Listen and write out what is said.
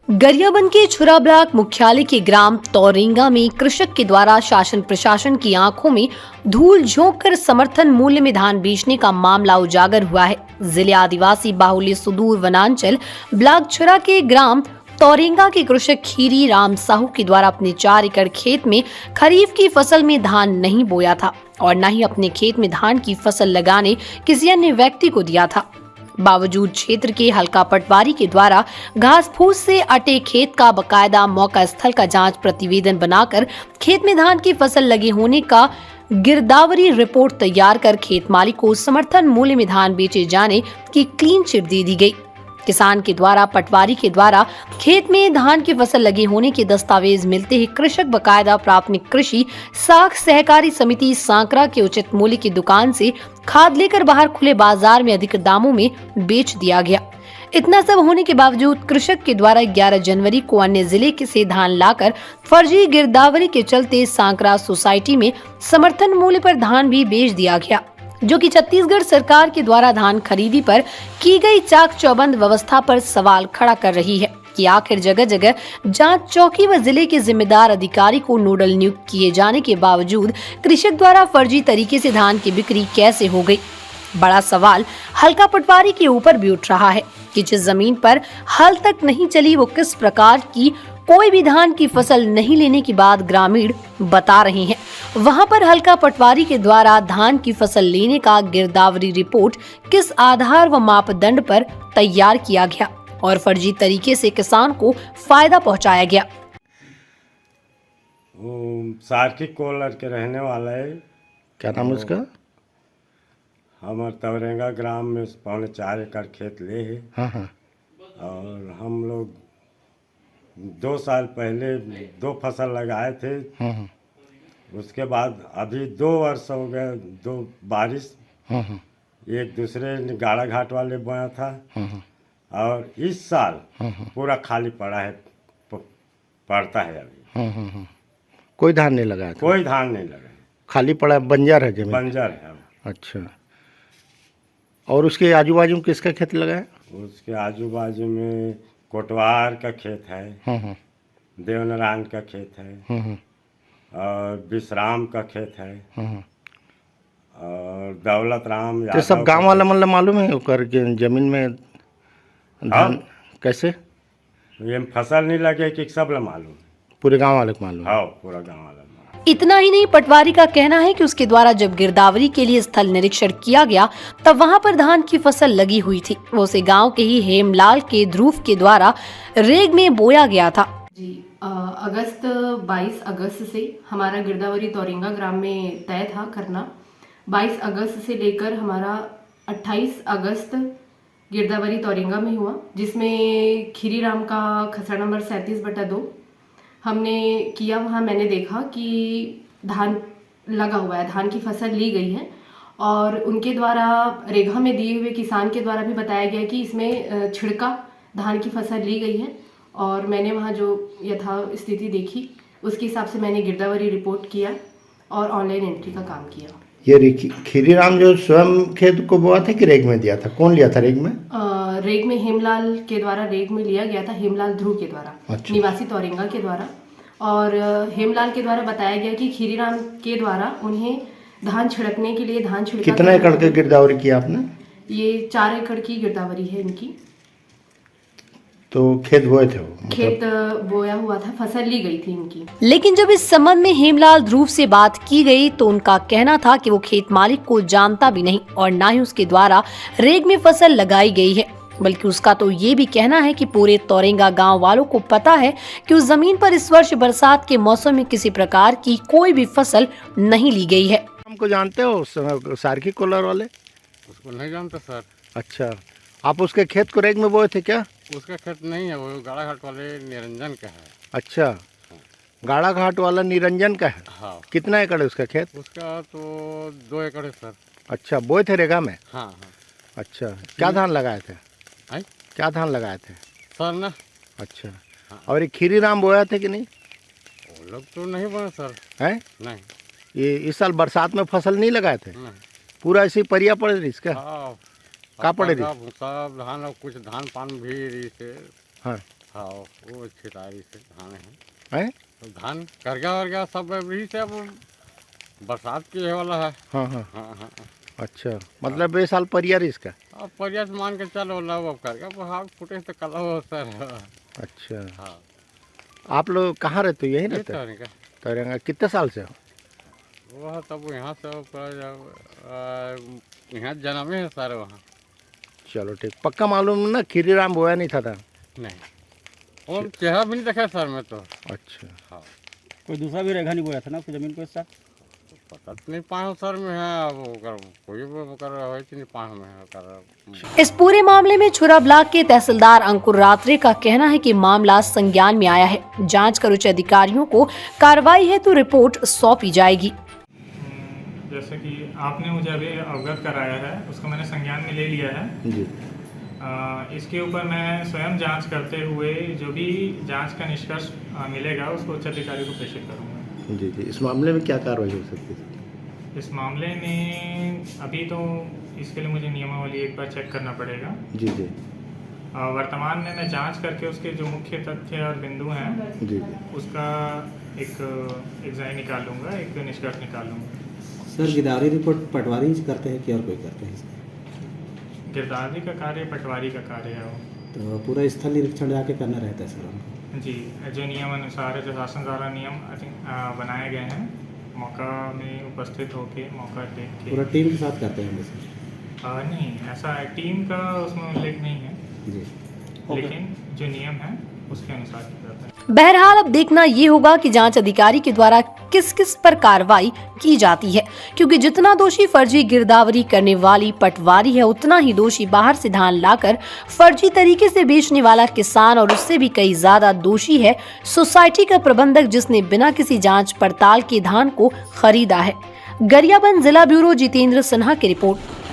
गरियाबंद के छुरा ब्लॉक मुख्यालय के ग्राम तौरेंगा में कृषक के द्वारा शासन प्रशासन की आंखों में धूल झोंक कर समर्थन मूल्य में धान बेचने का मामला उजागर हुआ है। जिले आदिवासी बाहुल्य सुदूर वनांचल ब्लॉक छुरा के ग्राम तौरेंगा के कृषक खीरी राम साहू के द्वारा अपने 4 एकड़ खेत में खरीफ की फसल में धान नहीं बोया था और न ही अपने खेत में धान की फसल लगाने किसी अन्य व्यक्ति को दिया था। बावजूद क्षेत्र के हल्का पटवारी के द्वारा घास फूस से अटे खेत का बकायदा मौका स्थल का जांच प्रतिवेदन बनाकर खेत में धान की फसल लगे होने का गिरदावरी रिपोर्ट तैयार कर खेत मालिक को समर्थन मूल्य में धान बेचे जाने की क्लीन चिट दे दी गई। किसान के द्वारा पटवारी के द्वारा खेत में धान की फसल लगे होने के दस्तावेज मिलते ही कृषक बकायदा प्राथमिक कृषि साख सहकारी समिति सांकरा के उचित मूल्य की दुकान से खाद लेकर बाहर खुले बाजार में अधिक दामों में बेच दिया गया। इतना सब होने के बावजूद कृषक के द्वारा 11 जनवरी को अन्य जिले से धान लाकर फर्जी गिरदावरी के चलते सांकरा सोसाइटी में समर्थन मूल्य पर धान भी बेच दिया गया, जो कि छत्तीसगढ़ सरकार के द्वारा धान खरीदी पर की गई चाक चौबंद व्यवस्था पर सवाल खड़ा कर रही है कि आखिर जगह जगह जांच चौकी व जिले के जिम्मेदार अधिकारी को नोडल नियुक्त किए जाने के बावजूद कृषक द्वारा फर्जी तरीके से धान की बिक्री कैसे हो गई। बड़ा सवाल हल्का पटवारी के ऊपर भी उठ रहा है कि जिस जमीन पर हल तक नहीं चली वो किस प्रकार की कोई भी धान की फसल नहीं लेने की बात ग्रामीण बता रहे हैं, वहां पर हल्का पटवारी के द्वारा धान की फसल लेने का गिरदावरी रिपोर्ट किस आधार व मापदंड पर तैयार किया गया और फर्जी तरीके से किसान को फायदा पहुंचाया गया। सार्की कोलर के रहने वाला है। क्या नाम है उसका? हमारे तौरेंगा ग्राम में 4.25 एकड़ खेत ले है। हाँ। और हम लोग 2 साल पहले 2 फसल लगाए थे। हाँ। उसके बाद अभी 2 वर्ष हो गए, 2 बारिश। हाँ। एक दूसरे ने गाड़ा घाट वाले बोया था। हाँ। और इस साल हाँ। पूरा खाली पड़ा है, पड़ता है अभी। हाँ। कोई धान नहीं लगाया था? कोई धान नहीं लगा, खाली पड़ा है, बंजर है जमीन? बंजर है। अच्छा। और उसके आजू बाजू में किसका खेत लगा है? उसके आजू बाजू में कोटवार का खेत है। हाँ। देवनारायण का खेत है। हाँ। और विश्राम का खेत है। हाँ। और दौलत राम तो सब गांव वाला मतलब मालूम है ओकर जमीन में धान कैसे? ये फसल नहीं लगे कि सब ला मालूम, पूरे गांव वाले को मालूम? हाँ, पूरा गांव वाला। इतना ही नहीं, पटवारी का कहना है कि उसके द्वारा जब गिरदावरी के लिए स्थल निरीक्षण किया गया तब वहां पर धान की फसल लगी हुई थी। वो उसे गांव के ही हेमलाल के ध्रुव के द्वारा रेग में बोया गया था। जी, 22 अगस्त से हमारा गिरदावरी तौरेंगा ग्राम में तय था करना। 22 अगस्त से लेकर हमारा 28 अगस्त गिरदावरी तौरेंगा में हुआ, जिसमें खीरी राम का खसरा नंबर 37/2 हमने किया। वहाँ मैंने देखा कि धान लगा हुआ है, धान की फसल ली गई है और उनके द्वारा रेखा में दिए हुए किसान के द्वारा भी बताया गया कि इसमें छिड़का धान की फसल ली गई है। और मैंने वहाँ जो यथा स्थिति देखी उसके हिसाब से मैंने गिरदावरी रिपोर्ट किया और ऑनलाइन एंट्री का काम किया। ये खीरी राम जो स्वयं खेत को बोआ था कि रेग में दिया था? कौन लिया था रेग में? रेग में हेमलाल के द्वारा रेग में लिया गया था, हेमलाल ध्रुव के द्वारा। अच्छा। निवासी तौरेंगा के द्वारा। और हेमलाल के द्वारा बताया गया कि खीरी राम के द्वारा उन्हें धान छिड़कने के लिए धान छिड़का। कितना एकड़ की गिरदावरी किया आपने? ये 4 एकड़ की गिरदावरी है इनकी। तो खेत बोए थे वो? खेत बोया हुआ था, फसल ली गई थी इनकी। लेकिन जब इस संबंध में हेमलाल ध्रुव से बात की गई तो उनका कहना था कि वो खेत मालिक को जानता भी नहीं और न ही उसके द्वारा रेग में फसल लगाई गई है, बल्कि उसका तो ये भी कहना है कि पूरे तौरेंगा गांव वालों को पता है कि उस जमीन पर इस वर्ष बरसात के मौसम में किसी प्रकार की कोई भी फसल नहीं ली गई है। हमको जानते हो सार्की कोलर वाले? उसको नहीं जानते सर। अच्छा, आप उसके खेत को रेग में बोए थे क्या? उसका खेत नहीं है, वो गाड़ा घाट वाले निरंजन का है। अच्छा, गाड़ा घाट वाला निरंजन का है। हाँ। कितना एकड़ है उसका खेत? उसका तो 2 एकड़ है सर। अच्छा, बोए थे रेगा में? हाँ। अच्छा, क्या धान लगाए थे? है? क्या धान लगाए थे सर ना? अच्छा। हाँ। और ये खीरी राम बोया थे कि नहीं? वो लोग तो नहीं बने सर। है? नहीं। ये इस साल बरसात में फसल नहीं लगाए थे? नहीं। पूरा ऐसे ही परिया पड़े रही इसका? हाँ, का पड़े रही? भूसा धान और कुछ धान पान भी रही थे। हाँ। हाँ वो अच्छी तारीख से धान है। हैं? तो धान करगा वर्गा सब अभी से अब बरसात के वाला है। हाँ हाँ। हाँ हाँ। अच्छा, मतलब ये साल परियार इसका। अब प्रयास मान के चलो ला अब करगा वो हाथ फुटे तो कल हो सर। अच्छा, हाँ आप लोग कहाँ रहते हो? यहीं ये रहते तो हो? नहीं का तोरंगा कितने साल से हो? वह तब यहाँ से यहाँ जन्म है सर वहाँ। चलो ठीक, पक्का मालूम ना खीरी राम बोया नहीं था। नहीं वो चेहरा भी नहीं देखा सर मैं तो। अच्छा, हाँ कोई दूसरा भी रेखा नहीं बोया था ना आपकी ज़मीन को इस साल? पता तो नहीं 5 सर में है अब कोई नहीं 5 में है। इस पूरे मामले में छुरा ब्लॉक के तहसीलदार अंकुर रात्रे का कहना है कि मामला संज्ञान में आया है। जांच कर उच्च अधिकारियों को कार्रवाई है तो रिपोर्ट सौंपी जाएगी। जैसे कि आपने मुझे अभी अवगत कराया है उसको मैंने संज्ञान में ले लिया है जी। इसके ऊपर मैं स्वयं जांच करते हुए जो भी जांच का निष्कर्ष मिलेगा उसको उच्च अधिकारी को प्रेषित करूँगा। जी जी, इस मामले में क्या कार्रवाई हो सकती है? इस मामले में अभी तो इसके लिए मुझे नियमावली एक बार चेक करना पड़ेगा। जी जी वर्तमान में मैं जांच करके उसके जो मुख्य तथ्य और बिंदु हैं जी। उसका एक एग्जाम निकाल लूँगा, एक निष्कर्ष निकाल लूँगा। सर गिरदावरी रिपोर्ट पटवारी करते हैं कि और कोई करते हैं? गिरदावरी का कार्य पटवारी का कार्य है वो। तो पूरा स्थल निरीक्षण जाके करना रहता है सर हमको? जी, जो नियम अनुसार जो शासन द्वारा नियम बनाए गए हैं मौका में उपस्थित होके मौका देख के। पूरा टीम के साथ करते हैं हम सर? नहीं, ऐसा टीम का उसमें उल्लेख नहीं है जी। लेकिन जो नियम है उसके अनुसार किया जाता है। बहरहाल अब देखना ये होगा कि जांच अधिकारी के द्वारा किस किस पर कार्रवाई की जाती है, क्योंकि जितना दोषी फर्जी गिरदावरी करने वाली पटवारी है उतना ही दोषी बाहर से धान लाकर फर्जी तरीके से बेचने वाला किसान और उससे भी कई ज्यादा दोषी है सोसाइटी का प्रबंधक जिसने बिना किसी जांच पड़ताल के धान को खरीदा है। गरियाबंद जिला ब्यूरो जितेंद्र सिन्हा की रिपोर्ट।